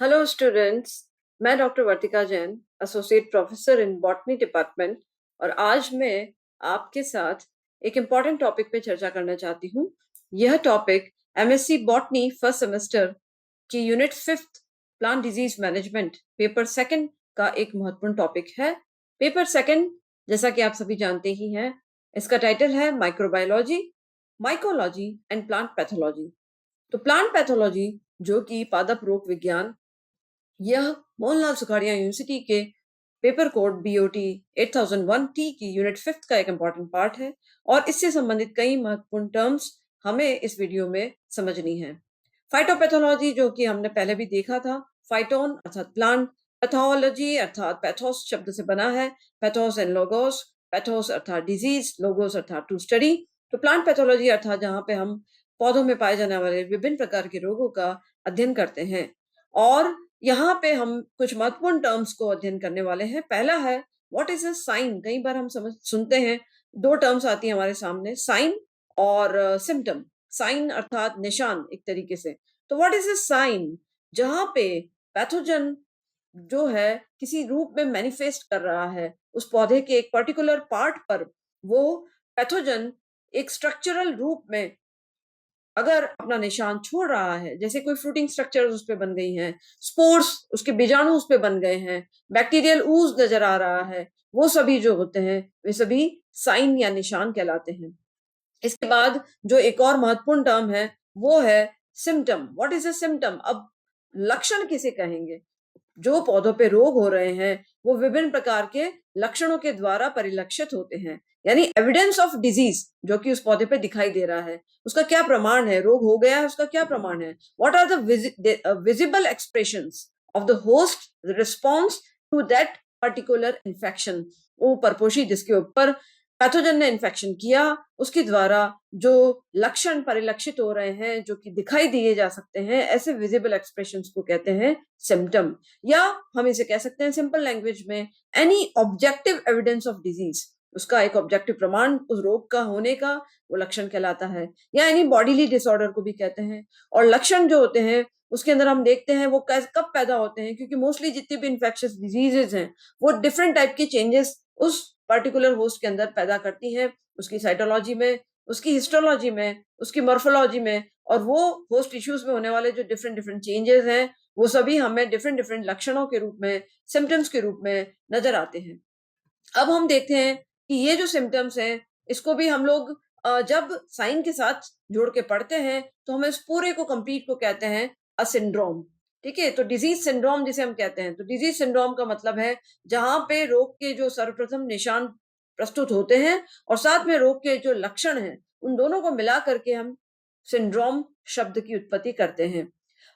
Hello students. मैं doctor Vartika Jain, associate professor in botany department. और आज मैं आपके साथ एक इम्पॉर्टेंट टॉपिक पे चर्चा करना चाहती हूँ। यह topic MSc botany first semester की unit 5th plant disease management paper second का एक महत्वपूर्ण टॉपिक है। पेपर सेकंड, जैसा कि आप सभी जानते ही हैं, इसका टाइटल है microbiology, mycology and plant pathology. तो प्लांट पैथोलॉजी, जो कि पादप रोग विज्ञान, यह मोहनलाल सुखाड़िया यूनिवर्सिटी के पेपर कोड बीओटी 8001 टी की यूनिट 5th का एक इम्पॉर्टेंट पार्ट है और इससे संबंधित कई महत्वपूर्ण टर्म्स हमें इस वीडियो में समझनी है। फाइटोपैथोलॉजी, जो कि हमने पहले भी देखा था, फाइटोन अर्थात प्लांट, पैथोलॉजी अर्थात पैथोस शब्द से बना है, पैथोस एंड लोगोस, पैथोस अर्थात डिजीज, लोगोस अर्थात टू स्टडी। तो प्लांट पैथोलॉजी अर्थात जहां पे हम पौधों में पाए जाने वाले विभिन्न प्रकार के रोगों का अध्ययन करते हैं। और यहाँ पे हम कुछ महत्वपूर्ण टर्म्स को अध्ययन करने वाले हैं। पहला है व्हाट इज अ साइन। कई बार हम समझ सुनते हैं, दो टर्म्स आती है हमारे सामने, साइन और सिम्टम। साइन अर्थात निशान एक तरीके से। तो व्हाट इज अ साइन? जहां पे पैथोजन जो है किसी रूप में मैनिफेस्ट कर रहा है उस पौधे के एक पर्टिकुलर पार्ट पर, वो पैथोजन एक स्ट्रक्चरल रूप में अगर अपना निशान छोड़ रहा है, जैसे कोई फ्रूटिंग स्ट्रक्चर उस पे बन गई हैं, स्पोर्स उसके बीजाणु उस पे बन गए हैं, बैक्टीरियल ऊज नजर आ रहा है, वो सभी जो होते हैं वे सभी साइन या निशान कहलाते हैं। इसके बाद जो एक और महत्वपूर्ण टर्म है वो है symptom. What is a symptom? अब लक्षण किसे कहेंगे? जो पौधों पे रोग हो रहे हैं वो विभिन्न प्रकार के लक्षणों के द्वारा परिलक्षित होते हैं, यानी एविडेंस ऑफ डिजीज जो कि उस पौधे पे दिखाई दे रहा है, उसका क्या प्रमाण है, रोग हो गया है उसका क्या प्रमाण है। What are the visible expressions of the host response to that particular infection. वो परपोषी जिसके ऊपर पैथोजन ने इन्फेक्शन किया, उसके द्वारा जो लक्षण परिलक्षित हो रहे हैं, जो कि दिखाई दिए जा सकते हैं, ऐसे विजिबल एक्सप्रेशंस को कहते हैं सिम्टम। या हम इसे कह सकते हैं सिंपल लैंग्वेज में any objective evidence of disease. उसका एक ऑब्जेक्टिव प्रमाण उस रोग का होने का वो लक्षण कहलाता है, या एनी बॉडीली डिसऑर्डर को भी कहते हैं। और लक्षण जो होते हैं उसके अंदर हम देखते हैं वो कब पैदा होते हैं, क्योंकि मोस्टली जितनी भी इन्फेक्शियस डिजीजेज हैं वो डिफरेंट टाइप के चेंजेस उस पर्टिकुलर होस्ट के अंदर पैदा करती हैं, उसकी साइटोलॉजी में, उसकी हिस्टोलॉजी में, उसकी मॉर्फोलॉजी में। और वो होस्ट टिश्यूज में होने वाले जो डिफरेंट डिफरेंट चेंजेस हैं वो सभी हमें डिफरेंट डिफरेंट लक्षणों के रूप में, सिम्टम्स के रूप में नजर आते हैं। अब हम देखते हैं कि ये जो सिम्टम्स हैं इसको भी हम लोग जब साइन के साथ जोड़ के पढ़ते हैं तो हमें इस पूरे को कंप्लीट को कहते हैं अ सिंड्रोम। ठीक है, तो डिजीज सिंड्रोम जिसे हम कहते हैं, तो डिजीज सिंड्रोम का मतलब है जहां पे रोग के जो सर्वप्रथम निशान प्रस्तुत होते हैं और साथ में रोग के जो लक्षण हैं उन दोनों को मिला करके हम सिंड्रोम शब्द की उत्पत्ति करते हैं।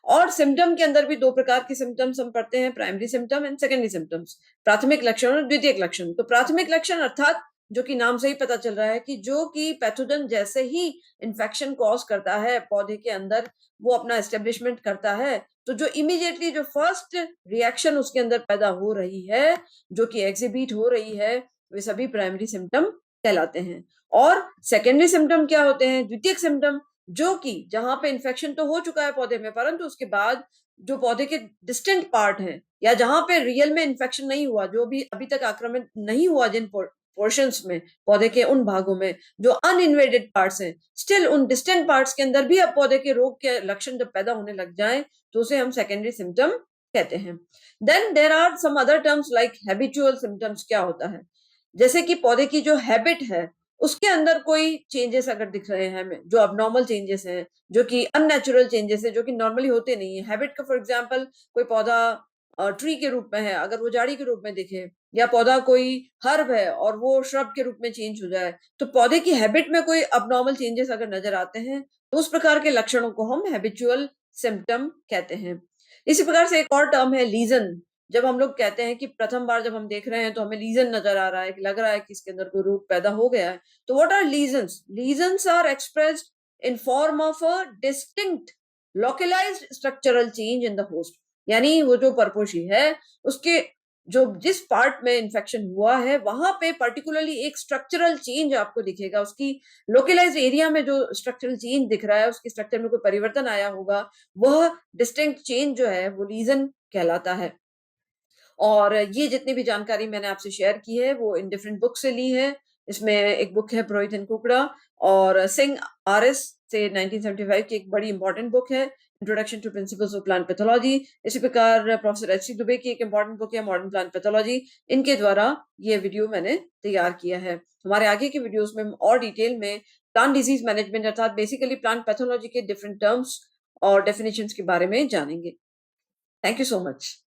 और सिम्टम के अंदर भी दो प्रकार के सिम्टम्स हम पढ़ते हैं, primary symptom and secondary symptoms. प्राथमिक लक्षण और द्वितीयक लक्षण। तो प्राथमिक लक्षण अर्थात जो कि नाम से ही पता चल रहा है कि जो कि पैथोजन जैसे ही इन्फेक्शन कॉज करता है पौधे के अंदर, वो अपना एस्टेब्लिशमेंट करता है, तो जो इमीडिएटली जो फर्स्ट रिएक्शन उसके अंदर पैदा हो रही है, जो कि एग्जिबिट हो रही है, वे सभी प्राइमरी सिम्टम कहलाते हैं। और सेकेंडरी सिम्टम क्या होते हैं? द्वितीयक सिम्टम, जो कि जहां पे इन्फेक्शन तो हो चुका है पौधे में, परंतु उसके बाद जो पौधे के डिस्टेंट पार्ट हैं या जहां पे रियल में इन्फेक्शन नहीं हुआ, जो भी अभी तक आक्रमण नहीं हुआ जिन पोर्शंस में, पौधे के उन भागों में जो अनइन्वेडेड पार्ट्स हैं, स्टिल उन डिस्टेंट पार्ट्स के अंदर भी अब पौधे के रोग के लक्षण जब पैदा होने लग जाएं तो उसे हम सेकेंडरी सिम्टम कहते हैं। Then there are some other terms like habitual symptoms. क्या होता है? जैसे कि पौधे की जो हैबिट है उसके अंदर कोई चेंजेस अगर दिख रहे हैं हमें, जो अबनॉर्मल चेंजेस हैं, जो कि अननेचुरल चेंजेस है, जो कि नॉर्मली होते नहीं है हैबिट का। फॉर एग्जांपल, कोई पौधा ट्री के रूप में है, अगर वो झाड़ी के रूप में दिखे, या पौधा कोई हर्ब है और वो श्रब के रूप में चेंज हो जाए, तो पौधे की हैबिट में कोई अबनॉर्मल चेंजेस अगर नजर आते हैं तो उस प्रकार के लक्षणों को हम हैबिचुअल सिम्टम कहते हैं। इसी प्रकार से एक और टर्म है लीजन। जब हम लोग कहते हैं कि प्रथम बार जब हम देख रहे हैं तो हमें लीजन नजर आ रहा है, कि लग रहा है कि इसके अंदर कोई रोग पैदा हो गया है, तो what are lesions? Lesions are expressed in form of a distinct localized structural change in the host. यानी वो जो परपोषी है उसके जो जिस पार्ट में इन्फेक्शन हुआ है वहां पे पर्टिकुलरली एक स्ट्रक्चरल चेंज आपको दिखेगा, उसकी लोकलाइज्ड एरिया में जो स्ट्रक्चरल चेंज दिख रहा है, उसकी स्ट्रक्चर में कोई परिवर्तन आया होगा, वह डिस्टिंक्ट चेंज जो है वो लीजन कहलाता है। और ये जितनी भी जानकारी मैंने आपसे शेयर की है वो इन डिफरेंट बुक से ली है। इसमें एक बुक है पुरोहित एंड कुकड़ा, और सिंह आरएस से 1975 की एक बड़ी इंपॉर्टेंट बुक है introduction to principles of plant pathology. इसी प्रकार प्रोफेसर एच सी दुबे की एक इंपॉर्टेंट बुक है मॉडर्न प्लांट पैथोलॉजी। इनके द्वारा ये वीडियो मैंने तैयार किया है। हमारे आगे के वीडियोस में हम और डिटेल में प्लांट डिजीज मैनेजमेंट अर्थात बेसिकली प्लांट पैथोलॉजी के डिफरेंट टर्म्स और डेफिनेशंस के बारे में जानेंगे। Thank you so much.